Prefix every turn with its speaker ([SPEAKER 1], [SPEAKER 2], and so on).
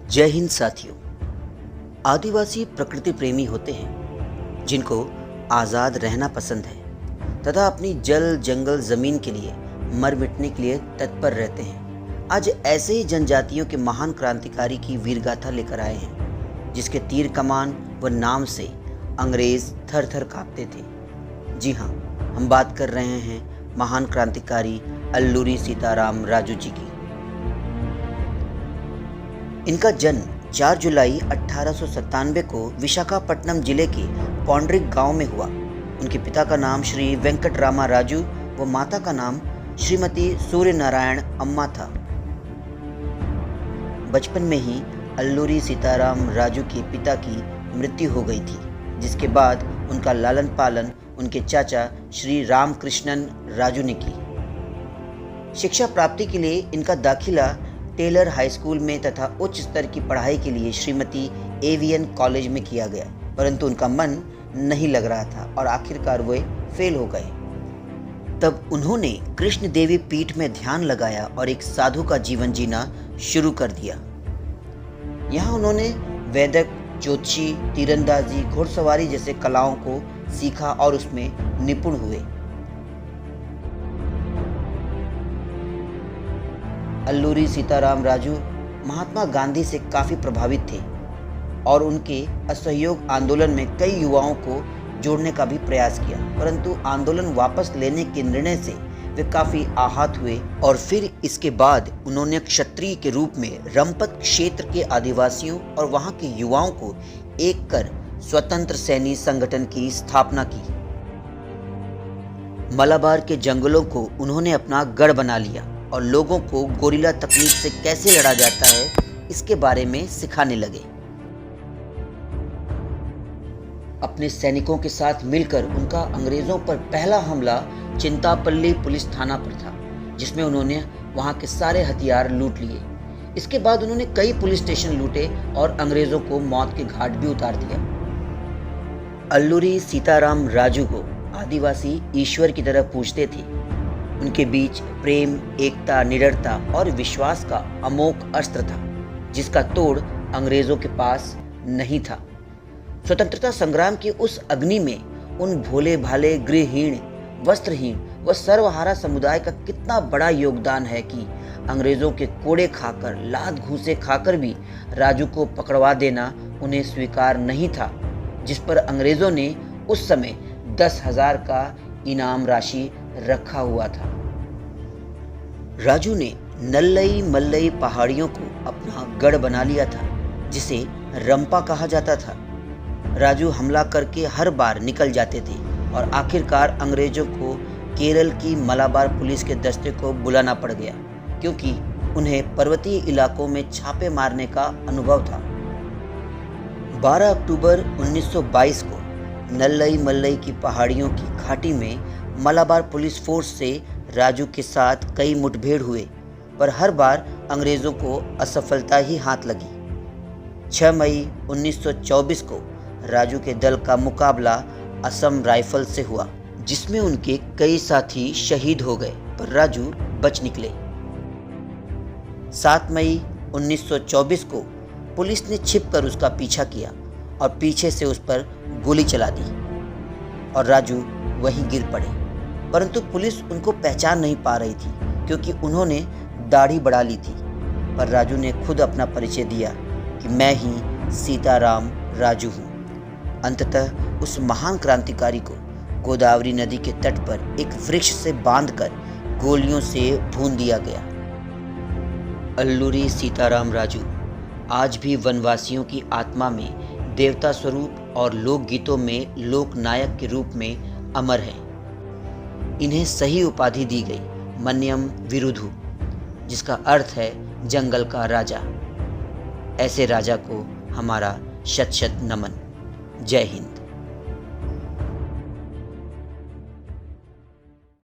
[SPEAKER 1] जय हिंद साथियों। आदिवासी प्रकृति प्रेमी होते हैं जिनको आज़ाद रहना पसंद है तथा अपनी जल जंगल ज़मीन के लिए मर मिटने के लिए तत्पर रहते हैं। आज ऐसे ही जनजातियों के महान क्रांतिकारी की वीरगाथा लेकर आए हैं जिसके तीर कमान व नाम से अंग्रेज थर थर कांपते थे। जी हाँ, हम बात कर रहे हैं महान क्रांतिकारी अल्लूरी सीताराम राजू जी की। इनका जन्म 4 जुलाई 1897 को विशाखापट्टनम जिले के पौंड्रिक गांव में हुआ। उनके पिता का नाम श्री वेंकटरामा राजू व माता का नाम श्रीमती सूर्यनारायण अम्मा था। बचपन में ही अल्लूरी सीताराम राजू के पिता की मृत्यु हो गई थी, जिसके बाद उनका लालन पालन उनके चाचा श्री रामकृष्णन राजू ने की। शिक्षा प्राप्ति के लिए इनका दाखिला टेलर हाई स्कूल में तथा उच्च स्तर की पढ़ाई के लिए श्रीमती एवियन कॉलेज में किया गया, परंतु उनका मन नहीं लग रहा था और आखिरकार वे फेल हो गए। तब उन्होंने कृष्ण देवी पीठ में ध्यान लगाया और एक साधु का जीवन जीना शुरू कर दिया। यहाँ उन्होंने वैदिक, ज्योतिषी, तीरंदाजी, घुड़सवारी जैसे कलाओं को सीखा और उसमें निपुण हुए। अल्लूरी सीताराम राजू महात्मा गांधी से काफ़ी प्रभावित थे और उनके असहयोग आंदोलन में कई युवाओं को जोड़ने का भी प्रयास किया, परंतु आंदोलन वापस लेने के निर्णय से वे काफ़ी आहत हुए और फिर इसके बाद उन्होंने क्षत्रिय के रूप में रंपत क्षेत्र के आदिवासियों और वहां के युवाओं को एक कर स्वतंत्र सैनी संगठन की स्थापना की। मलाबार के जंगलों को उन्होंने अपना गढ़ बना लिया और लोगों को गोरिल्ला तकनीक से कैसे लड़ा जाता है इसके बारे में सिखाने लगे। अपने सैनिकों के साथ मिलकर उनका अंग्रेजों पर पहला हमला चिंतापल्ली पुलिस थाना पर था, जिसमें उन्होंने वहां के सारे हथियार लूट लिए। इसके बाद उन्होंने कई पुलिस स्टेशन लूटे और अंग्रेजों को मौत के घाट भी उतार दिया। अल्लूरी सीताराम राजू को आदिवासी ईश्वर की तरह पूजते थे। उनके बीच प्रेम, एकता, निडरता और विश्वास का अमोघ अस्त्र था, जिसका तोड़ अंग्रेजों के पास नहीं था। स्वतंत्रता संग्राम की उस अग्नि में उन भोले भाले, गृहहीन, वस्त्रहीन व सर्वहारा समुदाय का कितना बड़ा योगदान है कि अंग्रेजों के कोड़े खाकर, लात घूंसे खाकर भी राजू को पकड़वा देना उन्हें स्वीकार नहीं था, जिस पर अंग्रेजों ने उस समय 10,000 का इनाम राशि रखा हुआ था। राजू ने नल्लई मल्लई पहाड़ियों को अपना गढ़ बना लिया था, जिसे रंपा कहा जाता था। राजू हमला करके हर बार निकल जाते थे और आखिरकार अंग्रेजों को केरल की मलाबार पुलिस के दस्ते को बुलाना पड़ गया, क्योंकि उन्हें पर्वतीय इलाकों में छापे मारने का अनुभव था। 12 अक्टूबर 1922 को नल्लई मल्लई की पहाड़ियों की घाटी में मलाबार पुलिस फोर्स से राजू के साथ कई मुठभेड़ हुए, पर हर बार अंग्रेज़ों को असफलता ही हाथ लगी। 6 मई 1924 को राजू के दल का मुकाबला असम राइफल से हुआ, जिसमें उनके कई साथी शहीद हो गए, पर राजू बच निकले। 7 मई 1924 को पुलिस ने छिपकर उसका पीछा किया और पीछे से उस पर गोली चला दी और राजू वहीं गिर पड़े, परंतु पुलिस उनको पहचान नहीं पा रही थी क्योंकि उन्होंने दाढ़ी बढ़ा ली थी। पर राजू ने खुद अपना परिचय दिया कि मैं ही सीताराम राजू हूँ। अंततः उस महान क्रांतिकारी को गोदावरी नदी के तट पर एक वृक्ष से बांधकर गोलियों से भून दिया गया। अल्लूरी सीताराम राजू आज भी वनवासियों की आत्मा में देवता स्वरूप और लोकगीतों में लोक नायक के रूप में अमर हैं। इन्हें सही उपाधि दी गई मन्यम विरुधु, जिसका अर्थ है जंगल का राजा। ऐसे राजा को हमारा शत शत नमन। जय हिंद।